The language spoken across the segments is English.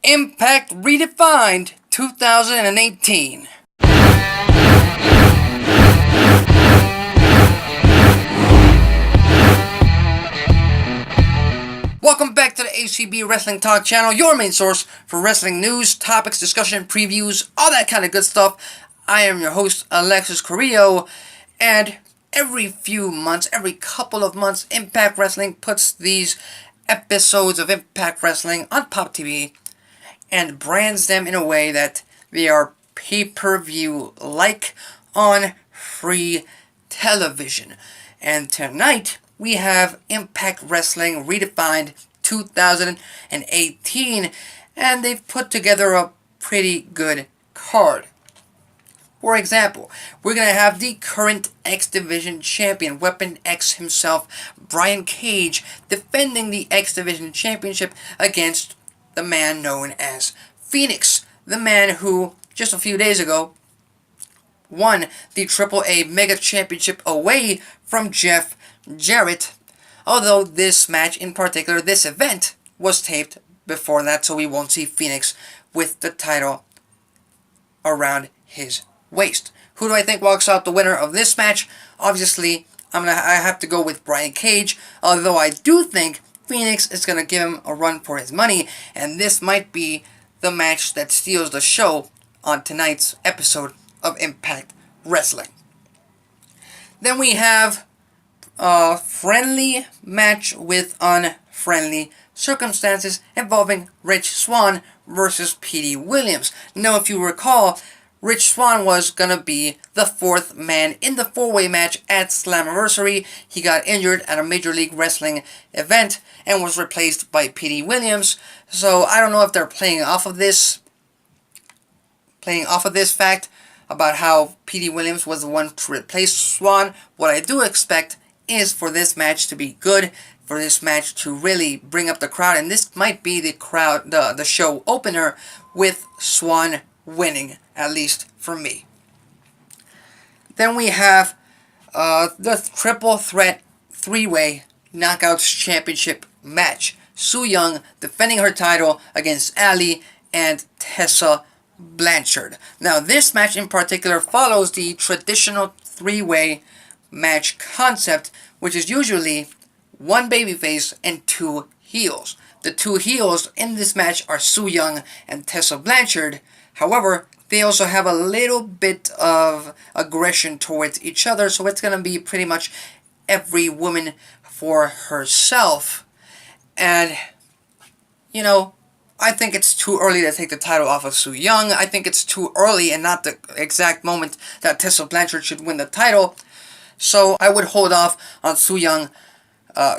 Impact Redefined 2018. Welcome back to the ACB Wrestling Talk channel, your main source for wrestling news, topics, discussion, previews, all that kind of good stuff. I am your host, Alexis Carrillo, and every few months, every couple of months, Impact Wrestling puts these episodes of Impact Wrestling on Pop TV and brands them in a way that they are pay-per-view like on free television. And tonight we have Impact Wrestling Redefined 2018, and they've put together a pretty good card. For example, we're going to have the current X Division champion, Weapon X himself, Brian Cage, defending the X Division championship against the man known as Fenix, the man who, just a few days ago, won the AAA Mega Championship away from Jeff Jarrett. Although this match in particular, this event, was taped before that, so we won't see Fenix with the title around his waist. Who do I think walks out the winner of this match? Obviously, I have to go with Brian Cage, although I do think Fenix is going to give him a run for his money, and this might be the match that steals the show on tonight's episode of Impact Wrestling. Then we have a friendly match with unfriendly circumstances involving Rich Swann versus Petey Williams. Now, if you recall, Rich Swann was going to be the fourth man in the four-way match at Slammiversary. He got injured at a Major League Wrestling event and was replaced by Petey Williams. So I don't know if they're playing off of this fact about how Petey Williams was the one to replace Swann. What I do expect is for this match to be good, for this match to really bring up the crowd, and this might be the show opener with Swann winning, at least for me. Then we have the triple threat three-way Knockouts Championship match. Soo-Jung defending her title against Allie and Tessa Blanchard. Now, this match in particular follows the traditional three-way match concept, which is usually one babyface and two heels. The two heels in this match are Soo-Jung and Tessa Blanchard. However, they also have a little bit of aggression towards each other, so it's going to be pretty much every woman for herself. And, you know, I think it's too early to take the title off of Soo-Jung. I think it's too early and not the exact moment that Tessa Blanchard should win the title. So I would hold off on Soo-Jung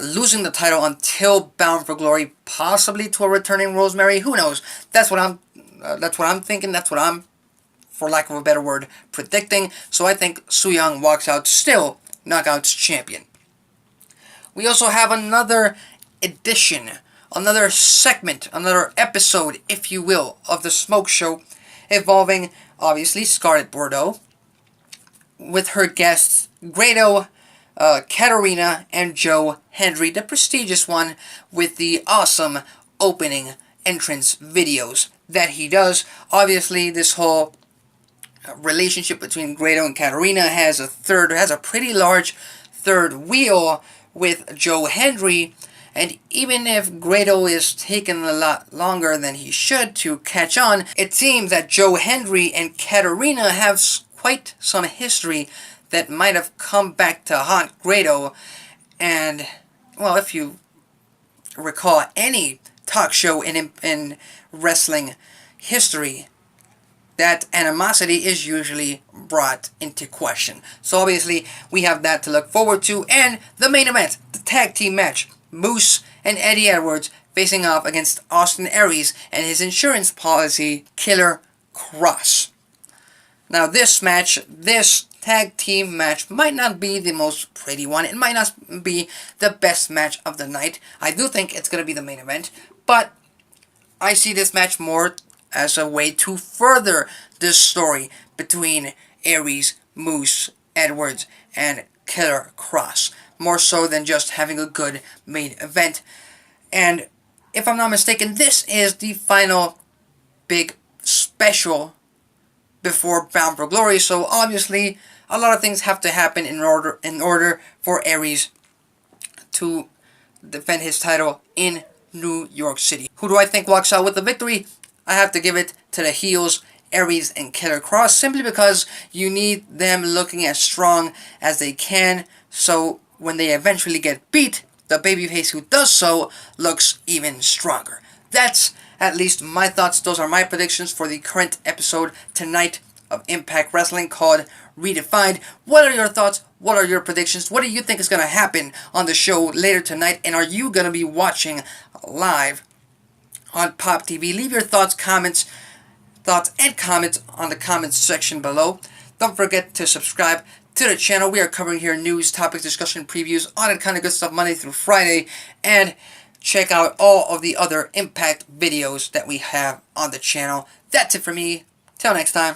losing the title until Bound for Glory, possibly to a returning Rosemary. Who knows? That's what I'm thinking. That's what I'm, for lack of a better word, predicting. So I think Soo-Jung walks out still Knockouts champion. We also have another edition, another segment, another episode, if you will, of the Smoke Show, involving, obviously, Scarlett Bordeaux, with her guests Grado, Katarina, and Joe Hendry, the prestigious one with the awesome opening entrance videos that he does. Obviously, this whole relationship between Grado and Katarina has a pretty large third wheel with Joe Hendry, and even if Grado is taking a lot longer than he should to catch on, it seems that Joe Hendry and Katarina have quite some history that might have come back to haunt Grado. And, well, if you recall any talk show in wrestling history, that animosity is usually brought into question. So obviously, we have that to look forward to. And the main event, the tag team match, Moose and Eddie Edwards facing off against Austin Aries and his insurance policy, Killer Kross. Now, this match, this tag team match, might not be the most pretty one. It might not be the best match of the night. I do think it's going to be the main event, but I see this match more as a way to further this story between Aries, Moose, Edwards, and Killer Kross, more so than just having a good main event. And if I'm not mistaken, this is the final big special before Bound for Glory. So obviously, a lot of things have to happen in order for Aries to defend his title in New York City. Who do I think walks out with the victory? I have to give it to the heels, Aries and Killer Kross, simply because you need them looking as strong as they can, so when they eventually get beat, the babyface who does so looks even stronger. That's at least my thoughts. Those are my predictions for the current episode tonight of Impact Wrestling called Redefined. What are your thoughts? What are your predictions? What do you think is going to happen on the show later tonight? And are you going to be watching live on Pop TV? Leave your thoughts and comments on the comments section below. Don't forget to subscribe to the channel. We are covering here news, topics, discussion, previews, all that kind of good stuff Monday through Friday. And check out all of the other Impact videos that we have on the channel. That's it for me. Till next time.